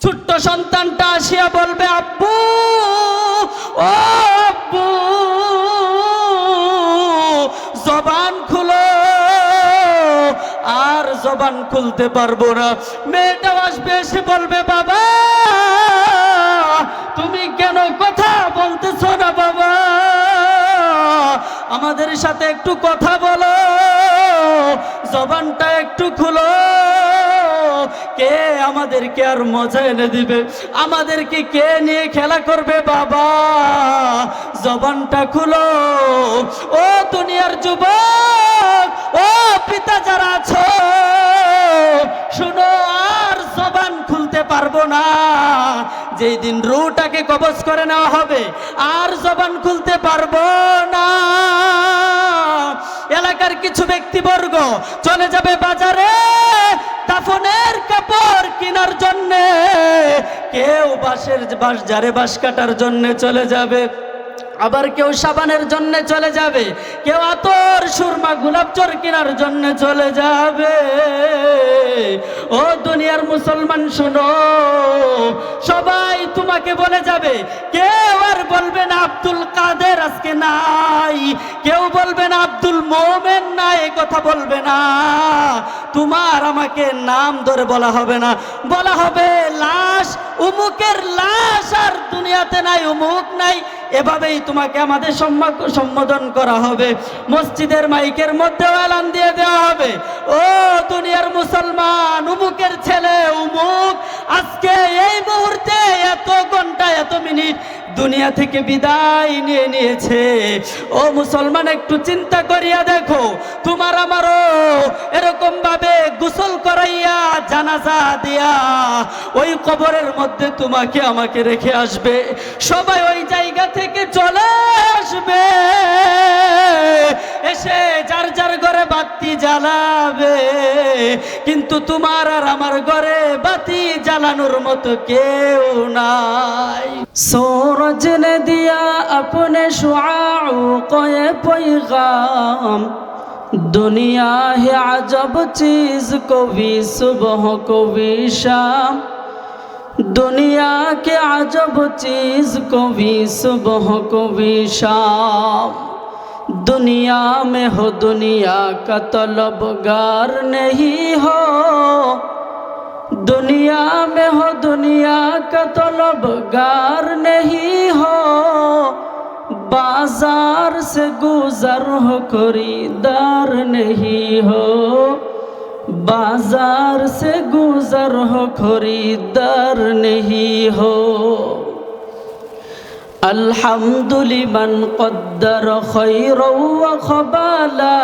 ছোট্ট সন্তানটা আসিয়া বলবে, আব্বু ও আব্বু, জবান খুলো। আর জবান খুলতে পারবো না। মেয়েটাও আসবে, এসে বলবে, বাবা তুমি কেন কথা বলতেছো না? বাবা আমাদের সাথে একটু কথা বলো, জবানটা একটু খুলো। কে আমাদেরকে আর মজা এনে দিবে? আমাদেরকে কে নিয়ে খেলা করবে? বাবা জবানটা খুলো। ও দুনিয়ার যুবক, ও পিতা যারা আছো, শুনো, আর জবান খুলতে পারবো না। যেই দিন রূহটাকে কবজ করে নেওয়া হবে, আর জবান খুলতে পারবো না। এলাকার কিছু ব্যক্তিবর্গ চলে যাবে বাজারে দাফনের কাপড় কেনার জন্য, কেউ বাঁশঝাড়ে বাঁশ কাটার জন্য চলে যাবে, আবার কেউ সাবানের জন্য চলে যাবে, কেউ আতর সুরমা গোলাপজল কেনার জন্য চলে যাবে। ও দুনিয়ার মুসলমান শুনো, সবাই তোমাকে বলে যাবে। কেউ আর বলবে না আব্দুল কাদের আজকে নাই, কেউ বলবে না আব্দুল মোমেন নাই, এ কথা বলবে না। তোমার আমাকে নাম ধরে বলা হবে না, বলা হবে লাশ, উমুকের লাশ আর দুনিয়াতে নাই, উমুক নাই। এভাবেই তোমাকে আমাদের সম্বোধন করা হবে। মসজিদের মাইকের মধ্যেও এলান দিয়ে দেওয়া হবে, ও দুনিয়ার মুসলমান, উমুকের ছেলে উমুক আজকে এই মুহূর্তে এত ঘন্টা এত মিনিট দুনিয়া থেকে বিদায় নিয়ে নিয়েছে। ও মুসলমান, একটু চিন্তা করিয়া দেখো, তোমার আমারও এরকম ভাবে গোসল করাইয়া জানাজা দিয়া ওই কবরের মধ্যে তোমাকে আমাকে রেখে আসবে। সবাই ওই জায়গা থেকে চলে আসবে, এসে যার যার ঘরে বাতি জ্বালাবে, কিন্তু তোমার আর আমার ঘরে বাতি জ্বালানোর মতো কেউ নাই। सूरज ने दिया अपने शुआओं को ये पैगाम, दुनिया है अजब चीज को भी सुबह को भी शाम, दुनिया के अजब चीज को भी सुबह को भी शाम, दुनिया में हो दुनिया का तलबगार नहीं हो, दुनिया में हो दुनिया का तलबगार नहीं हो, बाजार से गुजर हो खरीदार नहीं हो, बाजार से गुजर हो खरीदार नहीं हो। अल्हम्दुलिमन क़द्दर खैरा व ख़बाला,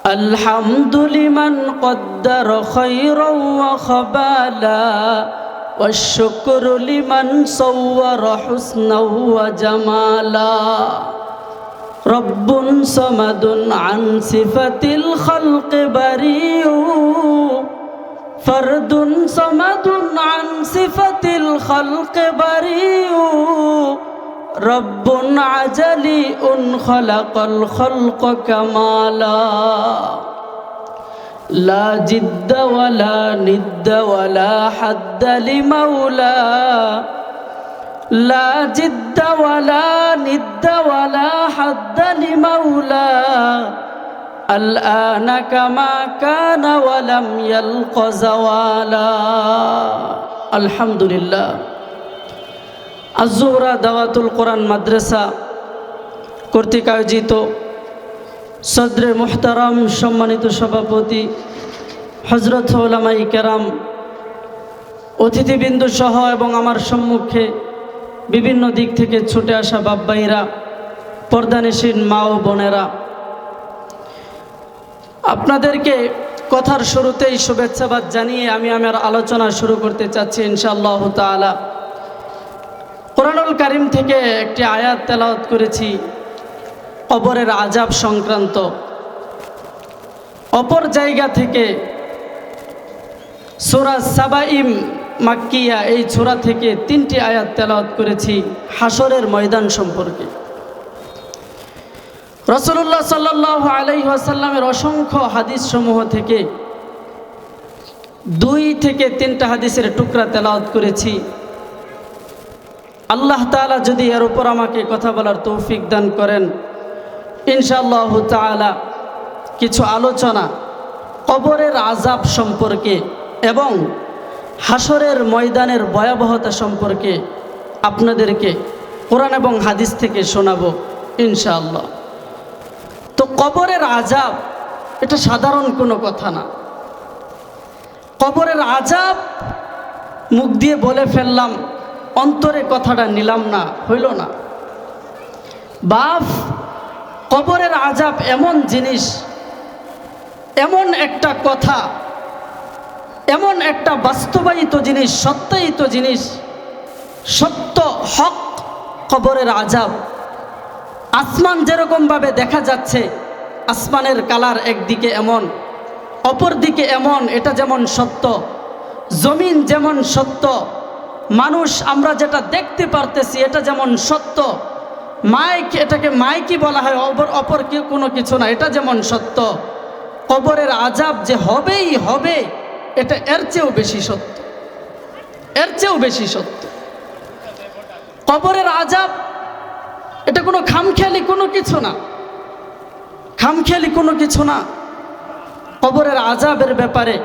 अल्हम्दुलिमन क़द्दर खैरा व ख़बाला, वश्शुक्रु लिमन सव्वर हुस्ना व जमाला, रब्बुन समदुन अन सिफतिल खल्क़ बरीउ, फर्दुन समदुन अन सिफतिल खल्क़ बरीउ, रब्बुन अजली उन खलक़ल खल्क़ कमाला, ला जिद्द वला निद्द वला हद्द लिमौला, ला जिद्द वला निद्द वला हद्द लिमौला, الآن كما كان ولم يلق زوالا। الحمد لله। আজ-জোহরা দাওয়াতুল কোরআন মাদ্রাসা কর্তৃক আয়োজিত সদরে মুহতারাম সম্মানিত সভাপতি হযরত উলামায়ে কেরাম, অতিথিবৃন্দ সহ এবং আমার সম্মুখে বিভিন্ন দিক থেকে ছুটে আসা বাপ-ভাইরা, পর্দানিশীন মা ও বোনেরা, আপনাদেরকে কথার শুরুতেই শুভেচ্ছাবাদ জানিয়ে আমি আমার আলোচনা শুরু করতে চাচ্ছি ইনশাআল্লাহ তাআলা। কোরআনুল কারীম থেকে একটি আয়াত তেলাওয়াত করেছি কবরের আযাব সংক্রান্ত। অপর জায়গা থেকে সূরা সাবাইম মাক্কিয়া, এই সূরা থেকে 3টি আয়াত তেলাওয়াত করেছি হাসরের ময়দান সম্পর্কে। রাসূলুল্লাহ সাল্লাল্লাহু আলাইহি ওয়াসাল্লামের অসংখ্য হাদিস সমূহ থেকে 2 থেকে 3টা হাদিসের টুকরা তেলাওয়াত করেছি। আল্লাহ তাআলা যদি এর উপর আমাকে কথা বলার তৌফিক দান করেন, ইনশাআল্লাহ তাআলা কিছু আলোচনা কবরের আযাব সম্পর্কে এবং হাসরের ময়দানের ভয়াবহতা সম্পর্কে আপনাদেরকে কোরআন এবং হাদিস থেকে শোনাবো ইনশাআল্লাহ। তো কবরের আযাব এটা সাধারণ কোনো কথা না। কবরের আযাব মুখ দিয়ে বলে ফেললাম, অন্তরে কথাটা নিলাম না, হইল না। বাপ, কবরের আযাব এমন জিনিস, এমন একটা কথা, এমন একটা বাস্তবায়িত জিনিস, সত্যায়িত জিনিস, সত্য হক কবরের আযাব। আসমান যেরকমভাবে দেখা যাচ্ছে, আসমানের কালার একদিকে এমন, অপর দিকে এমন, এটা যেমন সত্য। জমিন যেমন সত্য, মানুষ আমরা যেটা দেখতে পারতেছি এটা যেমন সত্য। মাইক, এটাকে মাইকই বলা হয়, অপর কেউ কোনো কিছু না, এটা যেমন সত্য। কবরের আযাব যে হবেই হবে, এটা এর চেয়েও বেশি সত্য, এর চেয়েও বেশি সত্য। কবরের আযাব এটা কোনো খামখেয়ালি কোনো কিছু না, খামখেয়ালি কোনো কিছু না। কবরের আযাবের ব্যাপারে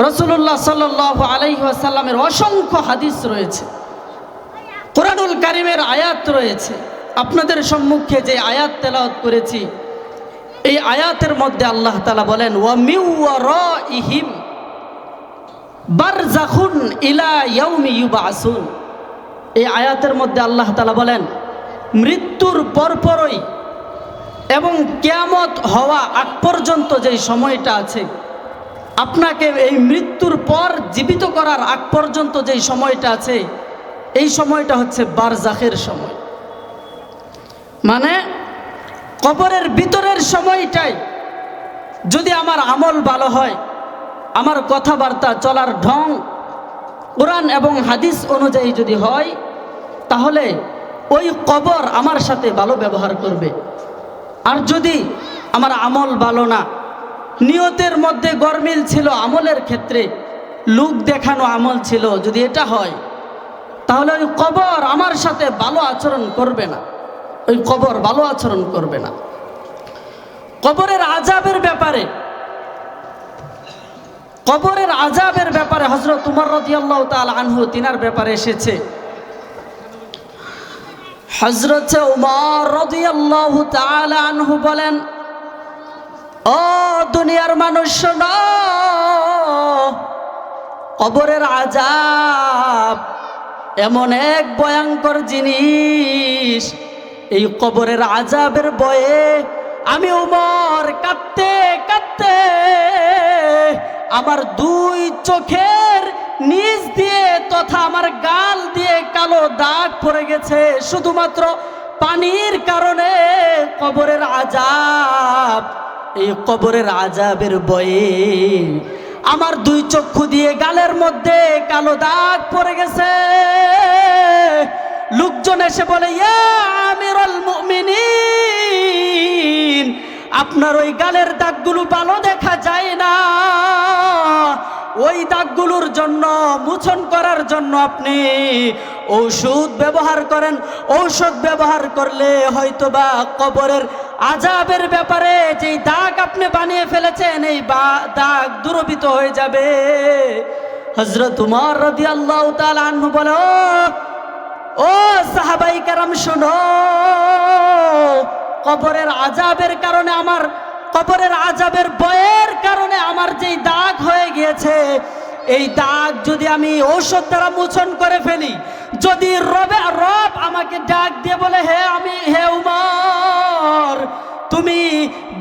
রাসূলুল্লাহ সাল্লাল্লাহু আলাইহি ওয়াসাল্লামের অসংখ্য হাদিস রয়েছে, কোরআনুল কারীমের আয়াত রয়েছে। আপনাদের সম্মুখে যে আয়াত তেলাওয়াত করেছি, এই আয়াতের মধ্যে আল্লাহ তাআলা বলেন, ওয়া মিন ওয়ারাইহিম বারযাখুন ইলা ইয়াউমি ইউবআসুন। এই আয়াতের মধ্যে আল্লাহ তাআলা বলেন, মৃত্যুর পরপরই এবং কিয়ামত হওয়া আগ পর্যন্ত যেই সময়টা আছে, আপনাকে এই মৃত্যুর পর জীবিত করার আগ পর্যন্ত যেই সময়টা আছে, এই সময়টা হচ্ছে বারজাখের সময়। মানে কবরের ভিতরের সময়টাই যদি আমার আমল ভালো হয়, আমার কথাবার্তা চলার ঢং কোরআন এবং হাদিস অনুযায়ী যদি হয়, তাহলে ওই কবর আমার সাথে ভালো ব্যবহার করবে। আর যদি আমার আমল ভালো না, নিয়তের মধ্যে গরমিল ছিল, আমলের ক্ষেত্রে লোক দেখানো আমল ছিল, যদি এটা হয়, তাহলে ওই কবর আমার সাথে ভালো আচরণ করবে না, ওই কবর ভালো আচরণ করবে না। কবরের আযাবের ব্যাপারে, কবরের আযাবের ব্যাপারে হযরত উমর রাদিয়াল্লাহু তাআলা আনহু তিনার ব্যাপারে এসেছে। হযরত উমর রাদিয়াল্লাহু তাআলা আনহু বলেন, ও দুনিয়ার মানুষ শোনো, কবরের আযাব এমন এক ভয়ঙ্কর জিনিস, এই কবরের আযাবের ভয়ে আমি উমর কাঁদতে কাঁদতে আমার 2 চোখের নিচ দিয়ে তথা আমার গাল দিয়ে কালো দাগ পড়ে গেছে, শুধুমাত্র পানির কারণে। কবরের আযাব, এই কবরের আযাবের ভয়ে আমার 2 চক্ষু দিয়ে গালের মধ্যে কালো দাগ পড়ে গেছে। লোকজন এসে বলে, ইয়া আমিরুল মুমিনিন, আপনার ওই গালের দাগগুলো ভালো দেখা যায় না, ওই দাগগুলোর জন্য মোচন করার জন্য আপনি ঔষধ ব্যবহার করেন, ঔষধ ব্যবহার করলে হয়তোবা কবরের আযাবের ব্যাপারে যেই দাগ আপনি বানিয়ে ফেলেছেন, এই দাগ দূরীভূত হয়ে যাবে। হযরত উমর রাদিয়াল্লাহু তাআলা আনহু বলে, ও সাহাবায়ে কেরাম শোনো, কবরের আযাবের কারণে, আমার কবরের আযাবের ভয়ের কারণে আমার যেই দাগ হয়ে গিয়েছে, এই দাগ যদি আমি ঔষধ দ্বারা মোচন করে ফেলি, যদি রব আমাকে ডাক দিয়ে বলে, হে উমর, তুমি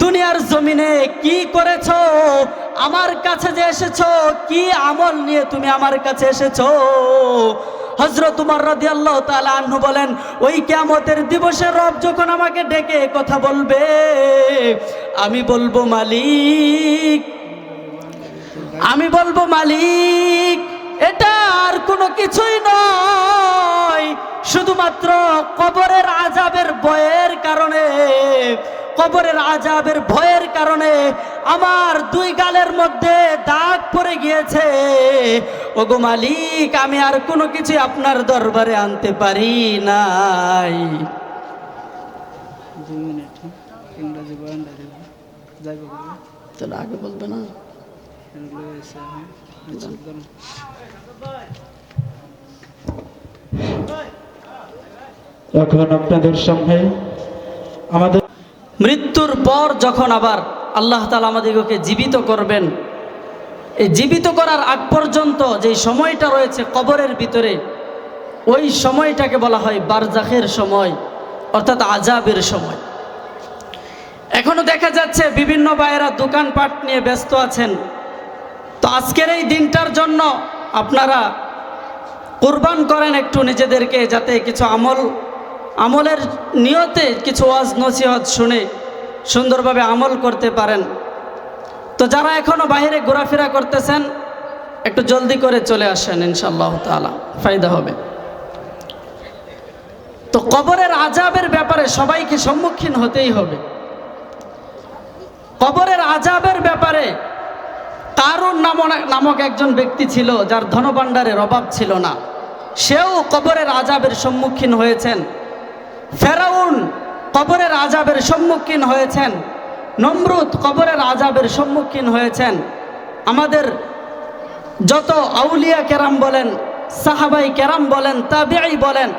দুনিয়ার জমিনে কি করেছো, আমার কাছে যে এসেছো, কি আমল নিয়ে তুমি আমার কাছে এসেছো? হযরত উমর রাদিয়াল্লাহু তাআলা আনহু বলেন, ওই কিয়ামতের দিবসে রব যখন আমাকে ডেকে কথা বলবে, আমি বলবো, মালিক, আমি বলবো, মালিক, এটা আর কোনো কিছুই নয়, শুধুমাত্র কবরের আযাবের ভয়ের কারণে, কবরের আযাবের ভয়ের কারণে আমার দুই গালের মধ্যে দাগ পড়ে গিয়েছে। ওগো মালিক, আমি আর কোনো কিছু আপনার দরবারে আনতে পারি নাই। 2 মিনিট ইংরেজি বয়ানটা দিব যাইব করে তাহলে আগে বলবে না। এখন আপনাদের সামনে আমাদের মৃত্যুর পর যখন আবার আল্লাহ তাআলা আমাদেরকে জীবিত করবেন, এই জীবিত করার আগ পর্যন্ত যে সময়টা রয়েছে কবরের ভিতরে, ওই সময়টাকে বলা হয় বারজাখের সময়, অর্থাৎ আযাবের সময়। এখনো দেখা যাচ্ছে বিভিন্ন ভাইয়েরা দোকানপাট নিয়ে ব্যস্ত আছেন। তো আজকের এই দিনটার জন্য আপনারা কুরবান করেন একটু নিজেদেরকে, যাতে কিছু আমলের নিয়তে কিছু ওয়াজ নসিহত শুনে সুন্দরভাবে আমল করতে পারেন। তো যারা এখনো বাইরে ঘোরাফেরা করতেছেন একটু জলদি করে চলে আসেন, ইনশাআল্লাহ তাআলা ফায়দা হবে। তো কবরের আযাবের ব্যাপারে সবাইকে সম্মুখীন হতেই হবে। কবরের আযাবের ব্যাপারে কারুন নামক একজন ব্যক্তি ছিল, যার ধনভাণ্ডারের অভাব ছিল না। সেও কবরের আযাবের সম্মুখীন হয়েছেন। ফেরাউন কবরের আযাবের সম্মুখীন হয়েছেন। নমরুদ কবরের আযাবের সম্মুখীন হয়েছেন। আমাদের যত আউলিয়া কেরাম বলেন, সাহাবাই কেরাম বলেন, তাবিঈ বলেন,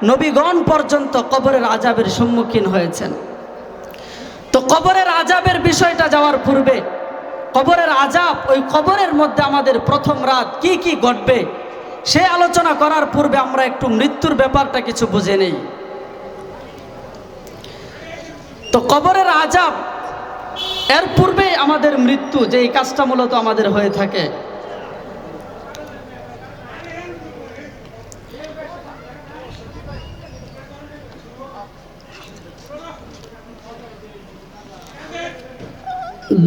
নবীগণ পর্যন্ত কবরের আযাবের সম্মুখীন হয়েছেন। তো কবরের আযাবের বিষয়টা যাওয়ার পূর্বে, কবরের আযাব, ওই কবরের মধ্যে আমাদের প্রথম রাত কি কি ঘটবে সে আলোচনা করার পূর্বে আমরা একটু মৃত্যুর ব্যাপারটা কিছু বুঝে নেই। তো কবরের আযাব এর পূর্বেই আমাদের মৃত্যু, যে এই কাজটা মূলত আমাদের হয়ে থাকে।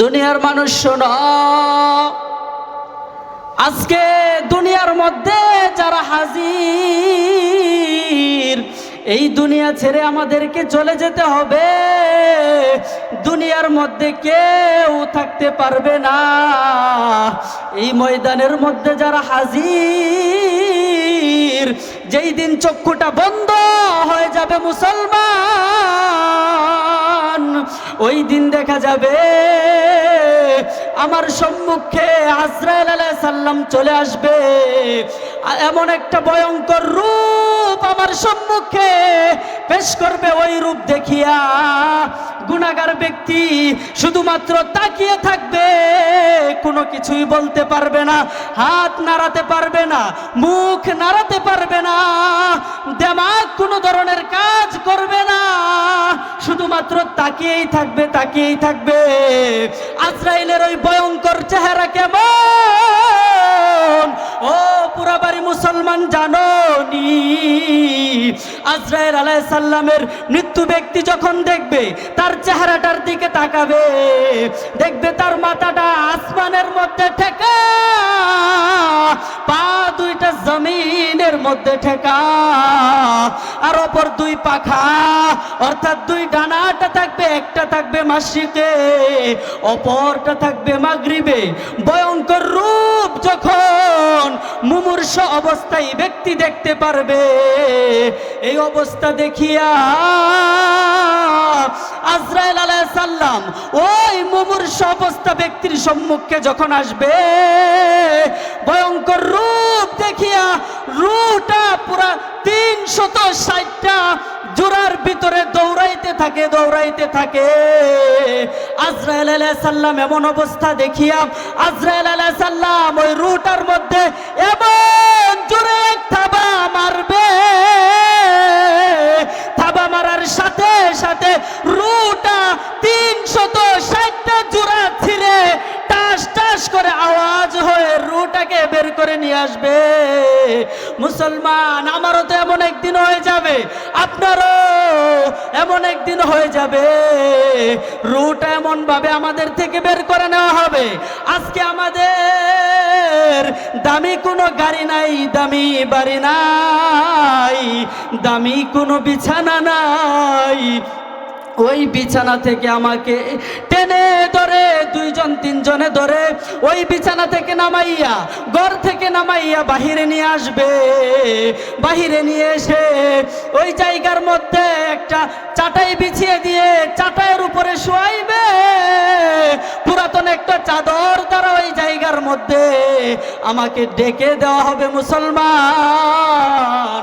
দুনিয়ার মানুষ শোনো, আজকে দুনিয়ার মধ্যে যারা হাজির, এই দুনিয়া ছেড়ে আমাদেরকে চলে যেতে হবে। দুনিয়ার মধ্যে কেউ থাকতে পারবে না। এই ময়দানের মধ্যে যারা হাজির, যেই দিন চক্ষুটা বন্ধ হয়ে যাবে মুসলমান, ওই দিন দেখা যাবে আমার সম্মুখে আজরাইল আলাইহিস সালাম চলে আসবে। এমন একটা ভয়ঙ্কর রূপ আমার সম্মুখে পেশ করবে। ওই রূপ দেখিয়া গুনাহগার ব্যক্তি শুধুমাত্র তাকিয়ে থাকবে, কোনো কিছুই বলতে পারবে না, হাত নাড়াতে পারবে না, মুখ নাড়াতে পারবে না, দিমাগ কোনো ধরনের কাজ করবে না, শুধুমাত্র তাকিয়েই থাকবে, তাকিয়েই থাকবে। আজরাইলের ওই ভয়ঙ্কর চেহারা কেমন, ও পুরাবাড়ি মুসলমান জানোনি? আজরাইল আলাইহিস সালামের মৃত্যু ব্যক্তি যখন দেখবে, তার চেহারাটার দিকে তাকাবে, দেখবে তার মাথাটা আসমানের মধ্যে ঠেকা, পা দুইটা জমিনের মধ্যে ঠেকা, আর অপর দুই পাখা অর্থাৎ দুই ডানাটা থাকবে, একটা থাকবে মাশরিকে, অপরটা থাকবে মাগরিবে। ভয়ঙ্কর রূপ যখন মুমূর্ষ অবস্থায় ব্যক্তি দেখতে পারবে, এই অবস্থা দেখিয়া আজরাইল আলাইহিস সালাম ওই মুমূর্ষ অবস্থা ব্যক্তির সম্মুখে যখন আসবে, ভয়ঙ্কর রূপ দেখিয়া রূহটা পুরা 360টা জোড়ার ভিতরে দৌড়াইতে থাকে, দৌড়াইতে থাকে। আজরাইল আলাইহিস সালাম এমন অবস্থা দেখিয়া আজরাইল আলাইহিস সালাম ওই রূহটার মধ্যে এমন জোরে এক থাবা মারবে, থাবা মারার সাথে সাথে রূহটা 360টা জোড়া ছিঁড়ে টাস টাস করে আওয়াজ হয়ে রূহটাকে বের করে নিয়ে আসবে। মুসলমান, আমারও তো এমন একদিন হয়ে যাবে, আপনারও এমন একদিন হয়ে যাবে, রূহটা এমন ভাবে আমাদের থেকে বের করে নেওয়া হবে। আজকে আমাদের দামি কোনো গাড়ি নাই, দামি বাড়ি নাই, দামি কোনো বিছানা নাই। ওই বিছানা থেকে আমাকে টেনে ধরে দুইজন তিনজনে ধরে ওই বিছানা থেকে নামাইয়া, ঘর থেকে নামাইয়া বাহিরে নিয়ে আসবে। বাহিরে নিয়ে এসে ওই জায়গার মধ্যে একটা চাটাই বিছিয়ে দিয়ে চাটাইয়ের উপরে শোয়াইবে। পুরাতন একটা চাদর দ্বারা ওই জায়গার মধ্যে আমাকে ডেকে দেওয়া হবে। মুসলমান,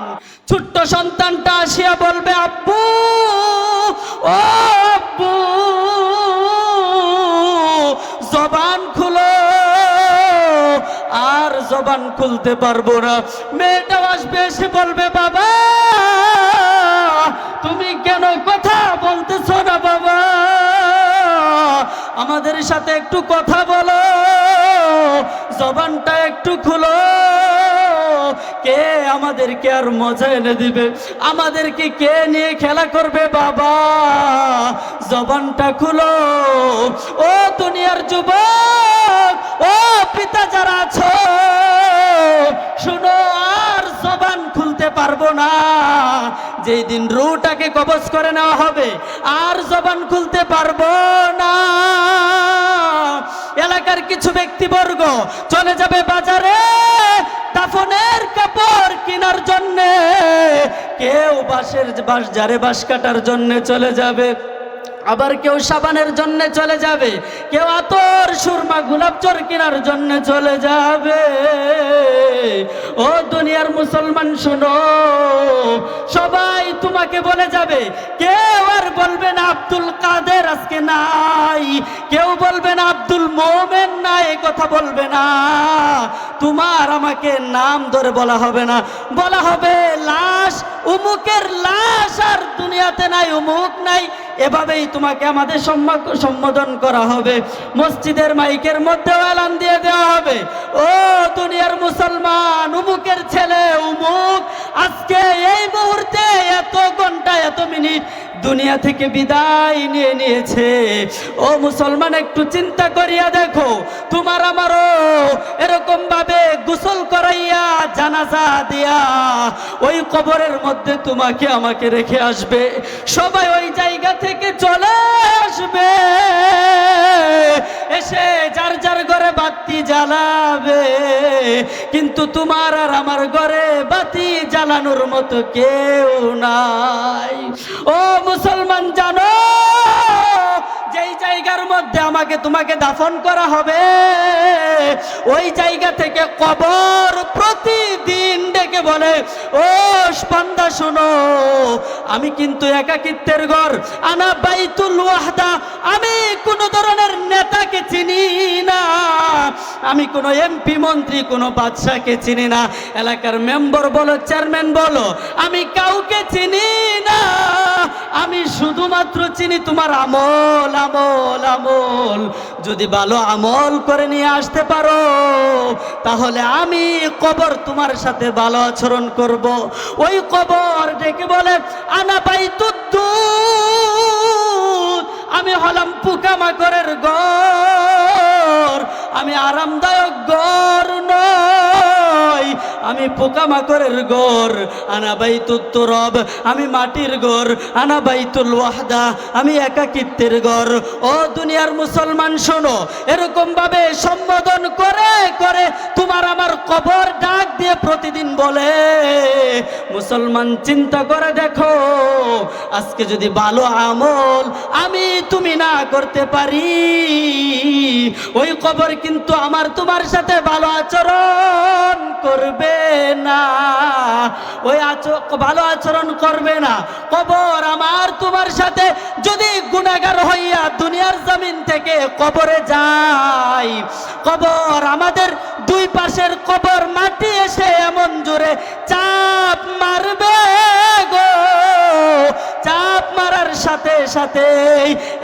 ছোট্ট সন্তানটা আসিয়া বলবে, আব্বু, ও আব্বু, জবান খুলো। আর জবান খুলতে পারবো না। মেয়েটাও আসবে, এসে বলবে, বাবা, তুমি কেন কথা বলতেছো না বাবা? আমাদের সাথে একটু কথা বলো, জবানটা একটু খুলো। কে আমাদেরকে আর মজা এনে দিবে? আমাদেরকে কে নিয়ে খেলা করবে? বাবা, জবানটা খুলো। ও দুনিয়ার যুবক, ও পিতা যারা আছো, শুনো, আর জবান খুলতে পারবো না। যেই দিন রূহটাকে কবজ করে নেওয়া হবে, আর জবান খুলতে পারবো না। এলাকার কিছু ব্যক্তিবর্গ চলে যাবে বাজারে দাফনের কাপড় কেনার জন্য। কেউ বাঁশঝাড়ে বাঁশ কাটার জন্য চলে যাবে, আবার কেউ সাবানের জন্য চলে যাবে, কেউ আতর সুরমা গোলাপ জল কেনার জন্য চলে যাবে। ও দুনিয়ার মুসলমান, শুনো, সবাই তোমাকে বলে যাবে। কেউ আর বলবে না আব্দুল কাদের আজকে নাই, কেউ বলবে না আব্দুল মোমেন নাই, এই কথা বলবে না। তোমার আমাকে নাম ধরে বলা হবে না, বলা হবে লাশ, উমুকের লাশ আর দুনিয়াতে নাই, উমুক নাই। এভাবেই তোমাকে আমাদের সম্বোধন করা হবে। মসজিদের মাইকের মধ্যে এলান দিয়ে দেওয়া হবে, ও দুনিয়ার মুসলমান, উমুকের ছেলে উমুক আজকে এই মুহূর্তে এত ঘন্টা এত মিনিট দুনিয়া থেকে বিদায় নিয়ে নিয়েছে। ও মুসলমান, একটু চিন্তা করিয়া দেখো, তোমার আমারও এরকম ভাবে গোসল করাইয়া জানাজা দিয়া ওই কবরের মধ্যে তোমাকে আমাকে রেখে আসবে। সবাই ওই জায়গা থেকে চলে আসবে, এসে যার যার ঘরে বাতি জ্বালাবে। কিন্তু তোমার আর আমার ঘরে বাতি জ্বালানোর মতো কেউ নাই। ও মুসলমান, জানো, যেই জায়গার মধ্যে আমাকে তোমাকে দাফন করা হবে, ওই জায়গা থেকে কবর প্রতিদিন ডেকে বলে, ও বান্দা শোনো, আমি কিন্তু একাকিত্বের ঘর, আনা বাইতুল ওয়াহদা। আমি কোন ধরনের নেতাকে চিনি না, আমি কোন এমপি মন্ত্রী কোন বাদশাকে চিনি না, এলাকার মেম্বার বলো চেয়ারম্যান বলো, আমি কাউকে চিনি না। আমি শুধুমাত্র চিনি তোমার আমল, আমল, আমল। যদি ভালো আমল করে নিয়ে আসতে পারো, তাহলে আমি কবর তোমার সাথে ভালো আচরণ করব। ওই কবর ডেকে বলে, আনা বাইতুদ্দুদ, আমি হলাম পোকামাকড়ের ঘর, আমি আরামদায়ক ঘর নয়, আমি পোকামাকড়ের ঘর। আনা বাইতুত তুরাব, আমি মাটির ঘর। আনা বাইতুল ওয়াহদা, আমি একাকিত্বের ঘর। ও দুনিয়ার মুসলমান, শোনো, এরকম ভাবে সম্বোধন করে করে তোমার আমার কবর ডাক দিয়ে প্রতিদিন বলে। মুসলমান, চিন্তা করে দেখো, আজকে যদি ভালো আমল আমি তুমি না করতে পারি, ওই কবর কিন্তু আমার তোমার সাথে ভালো আচরণ করবে না, ওই ভালো আচরণ করবে না। কবর আমার তোমার সাথে যদি গুনাহগার হইয়া দুনিয়ার জমিন থেকে কবরে যায়, কবর আমাদের দুই পাশের কবর মাটি এসে এমন জোরে চাপ মারবে গো, চাপ মারার সাথে সাথে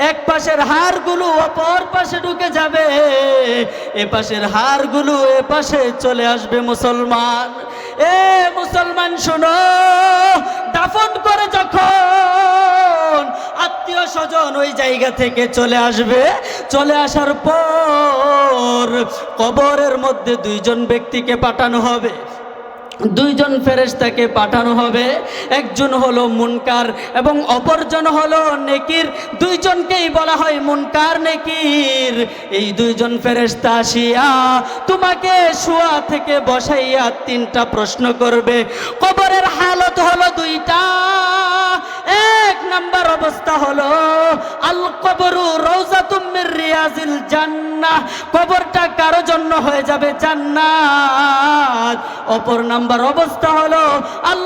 এক পাশের হাড়গুলো অপর পাশে ঢুকে যাবে, এ পাশের হাড়গুলো এ পাশে চলে আসবে। মুসলমান, এ মুসলমান শোনো, দাফন করে যখন আত্মীয় স্বজন ওই জায়গা থেকে চলে আসবে, চলে আসার পর কবরের মধ্যে দুইজন ব্যক্তিকে পাঠানো হবে। দুইজন ফেরেশতাকে পাঠানো হবে, একজন হলো মুনকার এবং অপরজন হলো নেকির। দুইজনকেই বলা হয় মুনকার নেকির। এই দুইজন ফেরেশতা আসিয়া তোমাকে শোয়া থেকে বসাইয়া তিনটা প্রশ্ন করবে। কবরের হালত হলো দুইটা। এক নাম্বার অবস্থা হলো আল কবরু রওজাতুম মির রিয়াজিল জান্নাহ, কবরটা কারো জন্য হয়ে যাবে জান্নাত। অপর নাম্বার অবস্থা হলো আল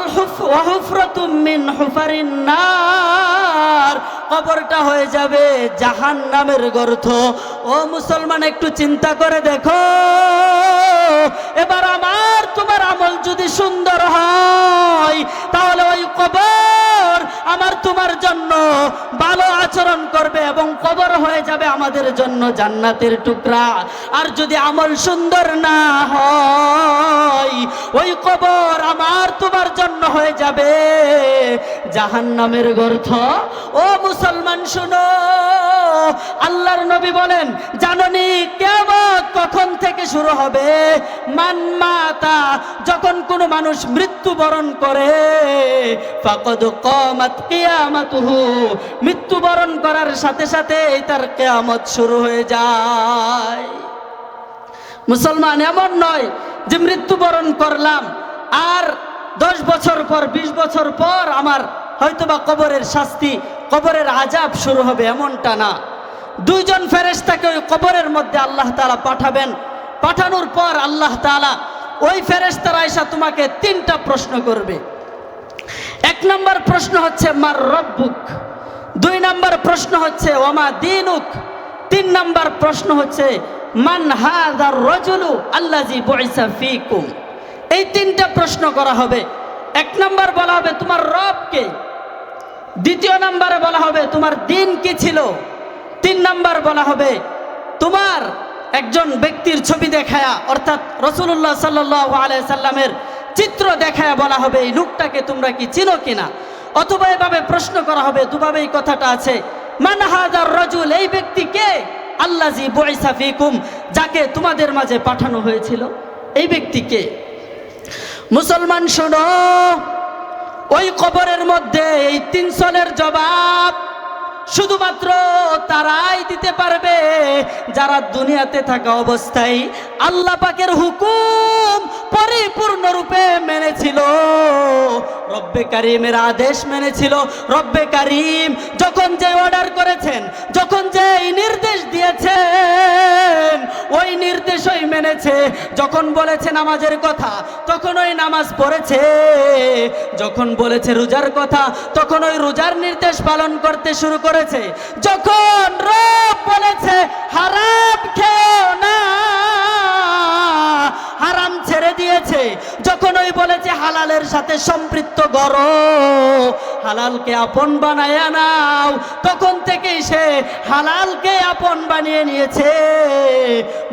হুফরাতুম মিন হুফারিন নার, কবরটা হয়ে যাবে জাহান্নামের গর্ত। ও মুসলমান, একটু চিন্তা করে দেখো, এবার আমার তোমার আমল যদি সুন্দর হয় তাহলে ওই কবর আমার তোমার জন্য ভালো আচরণ করবে এবং কবর হয়ে যাবে আমাদের জন্য জান্নাতের টুকরা। আর যদি আমল সুন্দর না হয় ওই কবর আমার তোমার জন্য হয়ে যাবে জাহান্নামের গর্ত। ও মুসলমান শুনো, আল্লাহর নবী বলেন, জাননি কিয়ামত কখন থেকে শুরু হবে? মান মাতা, যখন কোনো মানুষ মৃত্যুবরণ করে, ফাকাদ কামাত কিয়ামাতুহু, মৃত্যুবরণ করার সাথে সাথে তার কিয়ামত শুরু হয়ে যায়। মুসলমান, এমন নয় যে মৃত্যুবরণ করলাম আর 10 বছর পর 20 বছর পর আমার হয়তোবা কবরের শাস্তি, কবরের আযাব শুরু হবে, এমনটা না। দুইজন ফেরেশতাকে ওই কবরের মধ্যে আল্লাহ তাআলা পাঠাবেন। পাঠানোর পর আল্লাহ তাআলা ওই ফেরেশতারা এসে তোমাকে তিনটা প্রশ্ন করবে। এক নম্বর প্রশ্ন হচ্ছে মার রব্বুক, দুই নম্বর প্রশ্ন হচ্ছে ওমা দীনুক, তিন নম্বর প্রশ্ন হচ্ছে মান হাযার রাজুলু আল্লাযী বুইসা ফীকুম। এই তিনটা প্রশ্ন করা হবে। এক নম্বর বলা হবে তোমার রব কে, দ্বিতীয় নম্বরে বলা হবে তোমার দিন কি ছিল, তিন নম্বর বলা হবে তোমার একজন ব্যক্তির ছবি দেখায়া, অর্থাৎ রাসূলুল্লাহ সাল্লাল্লাহু আলাইহি সাল্লামের চিত্র দেখায়া বলা হবে এই লোকটাকে তোমরা কি চিনো কিনা। অথবা এভাবে প্রশ্ন করা হবে, দুভাবে এই কথাটা আছে, মান হাযার রাজুল, এই ব্যক্তি কে, আল্লাযী বুইসা ফীকুম, যাকে তোমাদের মাঝে পাঠানো হয়েছিল, এই ব্যক্তি কে। মুসলমান শোনো, ওই কবরের মধ্যে এই তিন সলের জবাব শুধুমাত্র তারাই দিতে পারবে যারা দুনিয়াতে থাকা অবস্থায় আল্লাহ পাকের হুকুম পরিপূর্ণরূপে মেনেছিল, রব্বে কারীমের আদেশ মেনেছিল। রব্বে কারীম যখন যে অর্ডার করেছেন, যখন যে নির্দেশ দিয়েছেন ওই নির্দেশই মেনেছে। যখন বলেছে নামাজের কথা তখন ওই নামাজ পড়েছে, যখন বলেছে রোজার কথা তখন ওই রোজার নির্দেশ পালন করতে শুরু করেছে, যখন রব বলেছে হারাম খেও না হারাম ছেড়ে দিয়েছে, যখন ওই বলেছে হালালের সাথে সম্পৃক্ত করো, হালালকে আপন বানায় নাও, তখন থেকেই সে হালালকে আপন বানিয়ে নিয়েছে।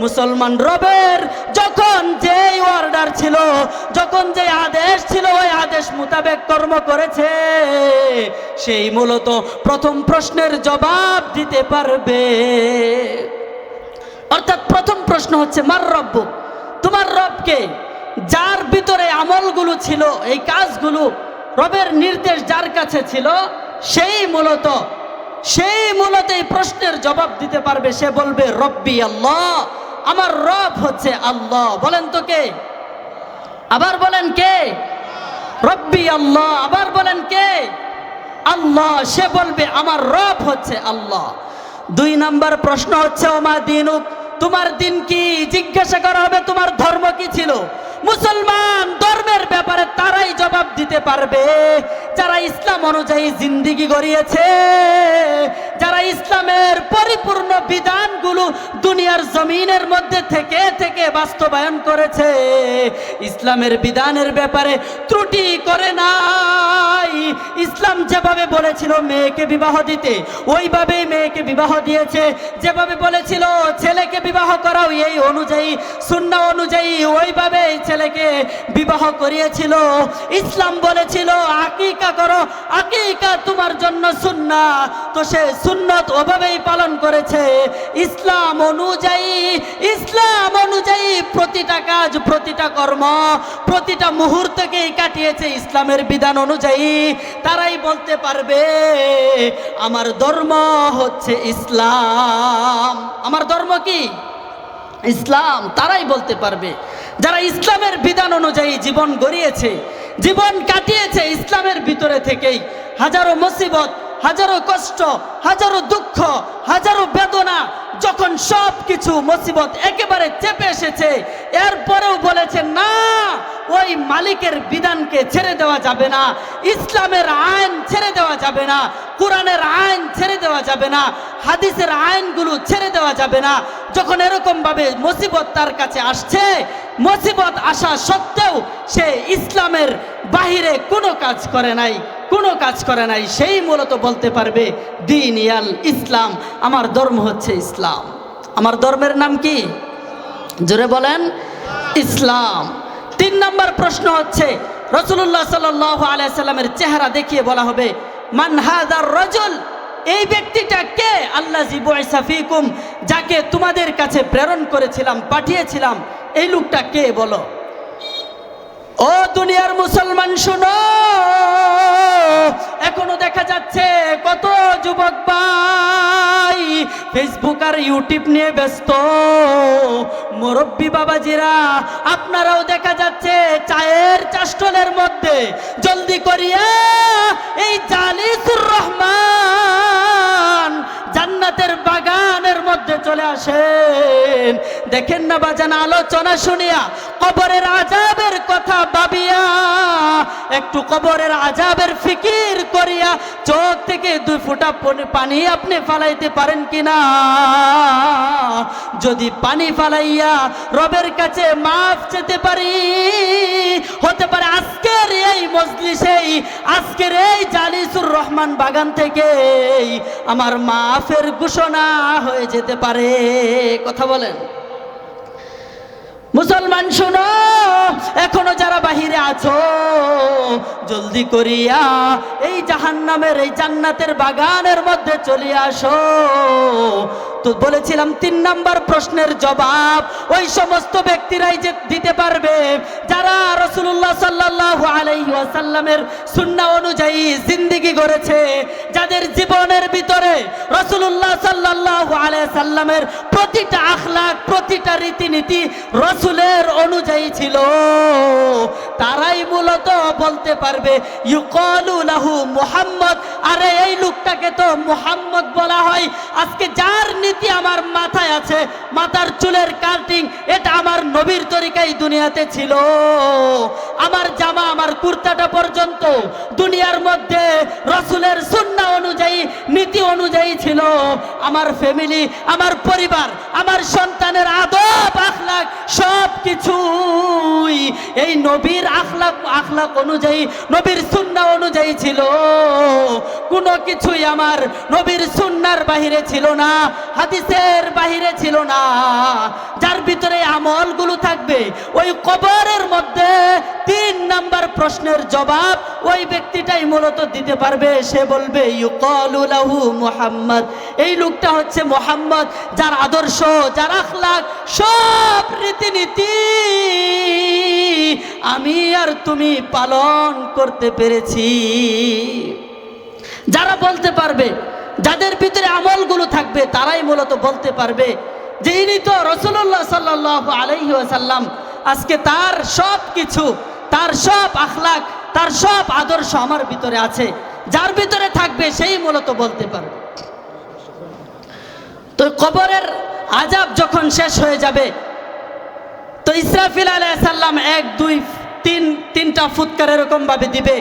মুসলমান, রবের যখন যেই অর্ডার ছিল, যখন যে আদেশ ছিল ওই আদেশ মোতাবেক কর্ম করেছে, সেই মূলত প্রথম প্রশ্নের জবাব দিতে পারবে। অর্থাৎ প্রথম প্রশ্ন হচ্ছে মার রব্বুক, তোমার রবকে, যার ভিতরে আমলগুলো ছিল, এই কাজগুলো রবের নির্দেশ যার কাছে ছিল, সেই মূলত এই প্রশ্নের জবাব দিতে পারবে। সে বলবে রব্বি আল্লাহ, আমার রব হচ্ছে আল্লাহ। বলেন তো কে? আবার বলেন কে? রব্বি আল্লাহ। আবার বলেন কে? আল্লাহ। সে বলবে আমার রব হচ্ছে আল্লাহ। দুই নাম্বার প্রশ্ন হচ্ছে ওমা দীনুক, তোমার দিন কি, জিজ্ঞাসা করা হবে তোমার ধর্ম কি ছিল। মুসলমান, ধর্মের ব্যাপারে তারাই জবাব দিতে পারবে যারা ইসলাম অনুযায়ী জিন্দেগি গড়িয়েছে, যারা ইসলামের পরিপূর্ণ বিধানগুলো দুনিয়ার জমিনের মধ্যে থেকে থেকে বাস্তবায়ন করেছে, ইসলামের বিধানের ব্যাপারে ত্রুটি করে নাই। ইসলাম যেভাবে বলেছিল মেয়েকে বিবাহ দিতে, ওইভাবেই মেয়েকে বিবাহ দিয়েছে। যেভাবে বলেছিল ছেলেকে বিবাহ করাও, এই অনুযায়ী সুন্নাহ অনুযায়ী ওইভাবে ছেলেকে বিবাহ করিয়েছিল। ইসলাম বলে বলেছিল আকিকা করো, আকিকা তোমার জন্য সুন্নাত, তো সে সুন্নত ওভাবেই পালন করেছে। ইসলাম অনুযায়ী প্রতিটা কাজ, প্রতিটা কর্ম, প্রতিটা মুহূর্তকেই কাটিয়েছে ইসলামের বিধান অনুযায়ী। তারাই বলতে পারবে আমার ধর্ম হচ্ছে ইসলাম। আমার ধর্ম কি? ইসলাম। তারাই বলতে পারবে যারা ইসলামের বিধান অনুযায়ী জীবন গড়িয়েছে, জীবন কাটিয়েছে ইসলামের ভিতরে থেকেই। হাজারো মুসিবত, হাজারো কষ্ট, হাজারো দুঃখ, হাজারো বেদনা, যখন সব কিছু মুসিবত একেবারে চেপে এসেছে, এরপরেও বলেছেন না, ওই মালিকের বিধানকে ছেড়ে দেওয়া যাবে না, ইসলামের আইন ছেড়ে দেওয়া যাবে না, কোরআনের আইন ছেড়ে দেওয়া যাবে না, হাদিসের আইনগুলো ছেড়ে দেওয়া যাবে না। যখন এরকম ভাবে মুসিবত তার কাছে আসছে, মুসিবত আসা সত্ত্বেও সে ইসলামের বাহিরে কোনো কাজ করে নাই, কোনো কাজ করে নাই, সেই মূলত বলতে পারবে দ্বীন ইয়াল ইসলাম, আমার ধর্ম হচ্ছে ইসলাম। আমার ধর্মের নাম কি? জোরে বলেন, ইসলাম। 3 নম্বর প্রশ্ন হচ্ছে, রাসূলুল্লাহ সাল্লাল্লাহু আলাইহি সাল্লামের চেহারা দেখিয়ে বলা হবে মান হাযার রাজুল, এই ব্যক্তিটা কে? আল্লাযী বুইসা ফীকুম, যাকে তোমাদের কাছে প্রেরণ করেছিলাম, পাঠিয়েছিলাম, এই লোকটা কে বলো। ও দুনিয়ার মুসলমান শোনো, এখনো দেখা যাচ্ছে কত যুবক ভাই ফেসবুক আর ইউটিউব নিয়ে ব্যস্ত। মুরব্বী বাবাজিরা, আপনারাও দেখা যাচ্ছে চায়ের চাষ্টলের মধ্যে জলদি করিয়া এই জালিসুর রহমান জান্নাতের বাগানের মধ্যে চলে আসেন। দেখেন না বাজান, আলোচনা শুনিয়া কবরের আযাবের কথা ভাবিয়া, একটু কবরের আযাবের ফিকির করিয়া চোখ থেকে 2 ফোঁটা পানি আপনি ফালাইতে পারেন কিনা? যদি পানি ফালাইয়া রবের কাছে মাফ চেতে পারি, হতে পারে আজকের এই মজলিসেই, আজকের এই জালিসুর রহমান বাগান থেকে আমার মাফের ঘোষণা হয়ে যেতে পারে। কথা বলেন মুসলমান শোনো, এখনো যারা বাহিরে আছো, জলদি করিয়া এই জাহান্নামের এই জান্নাতের বাগানের মধ্যে চলে আসো। তো বলেছিলাম 3 নম্বর প্রশ্নের জবাব ওই সমস্ত ব্যক্তিরাই যে দিতে পারবে যারা রাসূলুল্লাহ সাল্লাল্লাহু আলাইহি ওয়াসাল্লামের সুন্নাহ অনুযায়ী জিন্দেগি গড়েছে, যাদের জীবনের ভিতরে রাসূলুল্লাহ সাল্লাল্লাহু আলাইহি সাল্লামের প্রতিটা আখলাক, প্রতিটা রীতিনীতি রাসূলের অনুযায়ী ছিল, তারাই মূলত বলতে পারবে ইউকালু লাহু মুহাম্মদ। আরে এই লোকটাকে তো মুহাম্মদ বলা হয়। আজকে যার নীতি আমার মাথায় আছে, মাথার চুলের কাটিং, এটা আমার নবীর তরিকায় দুনিয়াতে ছিল। আমার জামা, আমার কুর্তাটা পর্যন্ত দুনিয়ার মধ্যে রাসূলের সুন্নাহ অনুযায়ী, নীতি অনুযায়ী ছিল। আমার ফ্যামিলি, আমার পরিবার, আমার সন্তানের আদব আখলাক সব কিছুই এই নবীর আখলাক অনুযায়ী, নবীর সুন্নাহ অনুযায়ী ছিল। কোনো কিছুই আমার নবীর সুন্নাহর বাহিরে ছিল না, হাদিসের বাহিরে ছিল না। যার ভিতরে আমলগুলো থাকবে, ওই কবরের মধ্যে 3 নম্বর প্রশ্নের জবাব ওই ব্যক্তিটাই মূলত দিতে পারবে। সে বলবে ইউকালু লাহু মুহাম্মদ, এই লোকটা হচ্ছে মুহাম্মদ, যার আদর্শ, যার আখলাক, সব রীতিনীতি আমি আর তুমি পালন করতে পেরেছি। যারা বলতে পারবে, যাদের ভিতরে আমলগুলো থাকবে, তারাই মূলত বলতে পারবে যে ইনি তো রাসূলুল্লাহ সাল্লাল্লাহু আলাইহি ওয়াসাল্লাম। আজকে তার সব কিছু, তার সব আখলাক, তার সব আদর্শ আমার ভিতরে আছে। যার ভিতরে থাকবে সেই মূলত বলতে পারবে। তো কবরের আযাব যখন শেষ হয়ে যাবে, তো ইসরাফিল আলাইহিস সালাম 1 2 3 3টা ফুৎকার এরকম ভাবে দিবে।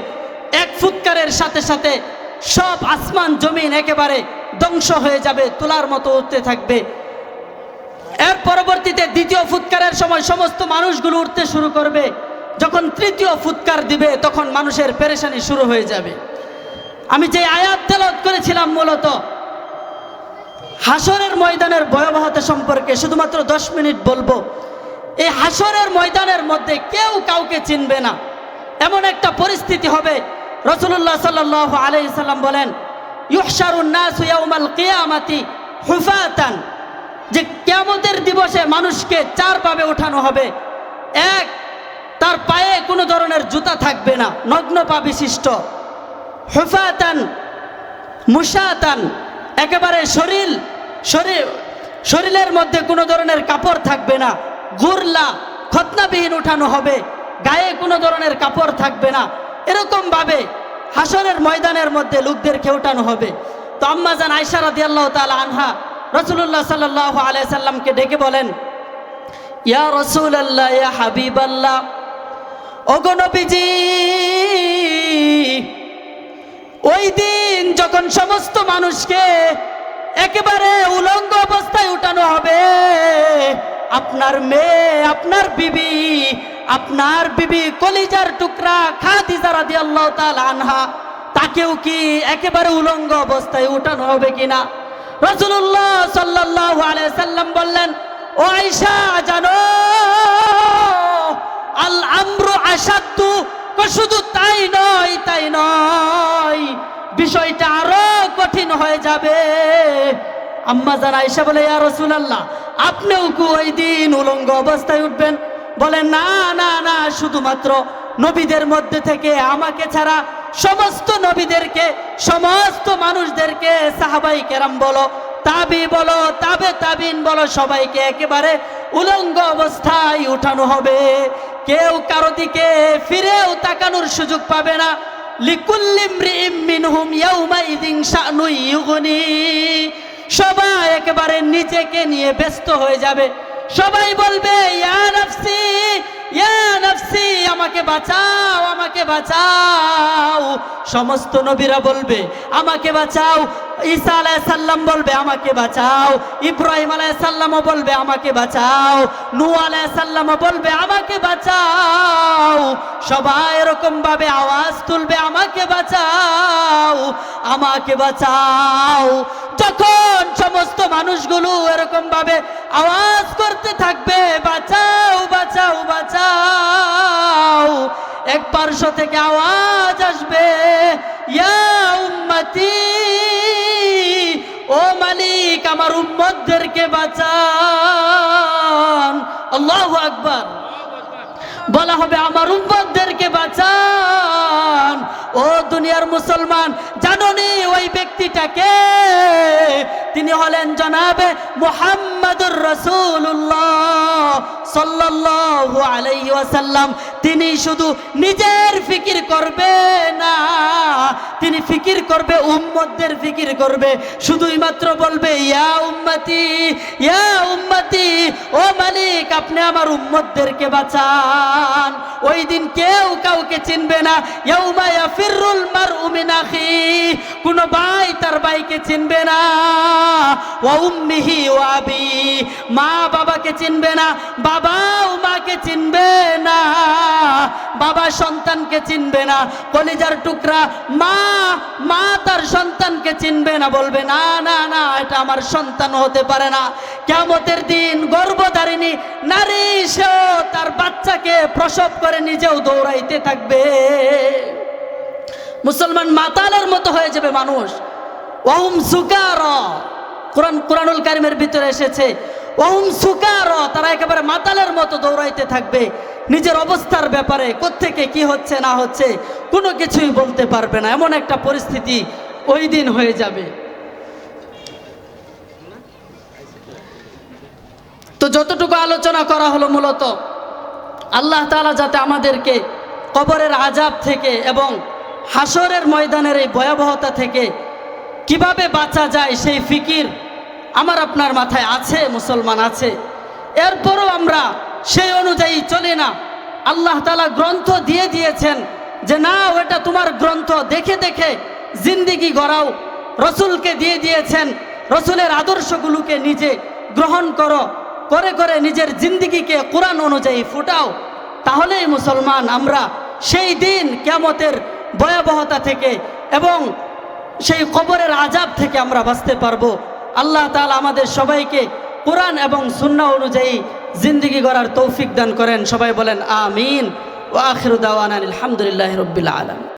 এক ফুৎকারের সাথে সাথে সব আসমান জমিন একেবারে ধ্বংস হয়ে যাবে, তুলার মতো উঠতে থাকবে। এর পরবর্তীতে 2য় ফুৎকারের সময় সমস্ত মানুষগুলো উঠতে শুরু করবে। যখন 3য় ফুৎকার দিবে, তখন মানুষের পেরেশানি শুরু হয়ে যাবে। আমি যে আয়াত তেলাওয়াত করেছিলাম মূলত হাসরের ময়দানের ভয়াবহতা সম্পর্কে শুধুমাত্র 10 মিনিট বলবো। এই হাসরের ময়দানের মধ্যে কেউ কাউকে চিনবে না। এমন একটা পরিস্থিতি হবে, রাসূলুল্লাহ সাল্লাল্লাহু আলাইহি সাল্লাম বলেন, ইউহশারুন নাসু ইয়াউমাল কিয়ামাতি হুফাতান, যে কিয়ামতের দিবসে মানুষকে চার ভাবে উঠানো হবে। এক, তার পায়ে কোনো ধরনের জুতা থাকবে না, নগ্ন পা বিশিষ্ট। হুফাতান মুশাতান, একেবারে শরীরের মধ্যে কোনো ধরনের কাপড় থাকবে না। গুরলা, খতনাবিহীন উঠানো হবে, গায়ে কোনো ধরনের কাপড় থাকবে না। এরকম ভাবে হাসরের ময়দানের মধ্যে লোকদেরকে উঠানো হবে। তো আম্মা জান আয়েশা রাদিয়াল্লাহু তাআলা আনহা রাসূলুল্লাহ সাল্লাল্লাহু আলাইহি সাল্লামকে ডেকে বলেন, ইয়া রাসূলুল্লাহ, ইয়া হাবিবাল্লাহ, ওগো নবীজি, ওই দিন যখন সমস্ত মানুষকে একেবারে উলঙ্গ অবস্থায় উঠানো হবে, আপনার মেয়ে, আপনার বিবি কলিজার টুকরা খাদিজা রাদিয়াল্লাহু তাআলা আনহা, তাকেও কি একেবারে উলঙ্গ অবস্থায় উঠানো হবে কিনা? রাসূলুল্লাহ সাল্লাল্লাহু আলাইহি সাল্লাম বললেন, ও আয়েশা, জানো আল আমরু আশাদ্দু, শুধু তাই নয়, বিষয়টা আরো কঠিন হয়ে যাবে। আম্মা জান আয়েশা বলে, ইয়া রাসূলুল্লাহ, আপনিও কি ওই দিন উলঙ্গ অবস্থায় উঠবেন? বলে, না না না, শুধুমাত্র নবীদের মধ্যে থেকে আমাকে ছাড়া সমস্ত নবীদেরকে, সমস্ত মানুষদেরকে, সাহাবাই কেরাম বলো, তাবি বলো, তাবে তাবিন বলো, সবাইকে একেবারে উলঙ্গ অবস্থায় উঠানো হবে। কেউ কারো দিকে ফিরেও তাকানোর সুযোগ পাবে না। লিকুল্লি ইমরিইম মিনহুম ইয়াউমাইযিন শা'নুন ইউগনি, সবাই একেবারে নিজেকে নিয়ে ব্যস্ত হয়ে যাবে। সবাই বলবে, ইয়া নাফসি, ইয়া নাফসি, আমাকে বাঁচাও, আমাকে বাঁচাও। সমস্ত নবীরা বলবে, আমাকে বাঁচাও। ঈসা আলাইহিস সালাম বলবে, আমাকে বাঁচাও। ইব্রাহিম আলাইহিস সালামও বলবে, আমাকে বাঁচাও। নূহ আলাইহিস সালামও বলবে, আমাকে বাঁচাও। সবাই এরকম ভাবে আওয়াজ তুলবে, আমাকে বাঁচাও, আমাকে বাঁচাও। যখন সমস্ত মানুষগুলো এরকম ভাবে আওয়াজ করতে থাকবে, বাঁচাও বাঁচাও বাঁচাও, এক পার্শ্ব থেকে আওয়াজ আসবে, ইয়া উম্মতি, ও মালিক, আমার উম্মতদেরকে বাঁচান। আল্লাহু আকবার। বলা হবে, আমার উম্মতদেরকে বাঁচান। ও দুনিয়ার মুসলমান, জানোনি ওই ব্যক্তিটাকে? তিনি হলেন জনাবে মুহাম্মাদুর রাসূলুল্লাহ সাল্লাল্লাহু আলাইহি ওয়াসাল্লাম। তিনি শুধু নিজের ফিকির করবে না, তিনি ফিকির করবে, উম্মতদের ফিকির করবে। শুধুই মাত্র বলবে, ইয়া উম্মতি, ইয়া উম্মতি, ও মালিক, আপনি আমার উম্মতদেরকে বাঁচান। ওই দিন কেউ কাউকে চিনবে না। ইয়াউমা ইয়াফিরুল মারউ মিন আখি, কোন ভাই তার ভাইকে চিনবে না। ওয়া উম্মিহি ওয়া আবি, মা বাবাকে চিনবে না, বাবাও মাকে চিনবে না, বাবা সন্তানকে চিনবে না। কলিজার টুকরা মা তার সন্তানকে চিনবে না, বলবে, না না না, এটা আমার সন্তান হতে পারে না। কিয়ামতের দিন গর্ভধারিণী নারী সেও তার বাচ্চাকে প্রসব করে নিজেও দৌড়াইতে থাকবে। মুসলমান মাতালের মতো হয়ে যাবে মানুষ। ওয়াহুম সুকারা, কুরআনুল কারীমের ভিতরে এসেছে, ওয়াহুম সুকারা, তারা একেবারে মাতালের মতো দৌড়াইতে থাকবে। নিজের অবস্থার ব্যাপারে কোত্থেকে কি হচ্ছে না হচ্ছে কোনো কিছুই বলতে পারবে না। এমন একটা পরিস্থিতি ওই দিন হয়ে যাবে। তো যতটুকু আলোচনা করা হলো, মূলত আল্লাহ তাআলা যাতে আমাদেরকে কবরের আযাব থেকে এবং হাসরের ময়দানের এই ভয়াবহতা থেকে কিভাবে বাঁচা যায় সেই ফিকির আমার আপনার মাথায় আছে, মুসলমান আছে। এরপরও আমরা সেই অনুযায়ী চলি না। আল্লাহ তাআলা গ্রন্থ দিয়ে দিয়েছেন যে না, ওটা তোমার গ্রন্থ, দেখে দেখে জিন্দেগি গড়াও। রসুলকে দিয়ে দিয়েছেন, রসুলের আদর্শগুলোকে নিজে গ্রহণ করো, করে করে নিজের জিন্দেগিকে কোরআন অনুযায়ী ফুটাও। তাহলেই মুসলমান আমরা সেই দিন কিয়ামতের ভয়াবহতা থেকে এবং সেই কবরের আযাব থেকে আমরা বাঁচতে পারবো। আল্লাহ তাআলা আমাদের সবাইকে কোরআন এবং সুন্নাহ অনুযায়ী জিন্দেগি গড়ার তৌফিক দান করেন। সবাই বলেন আমিন। ওয়া আখিরু দাওয়ানা আলহামদুলিল্লাহি রাব্বিল আলামিন।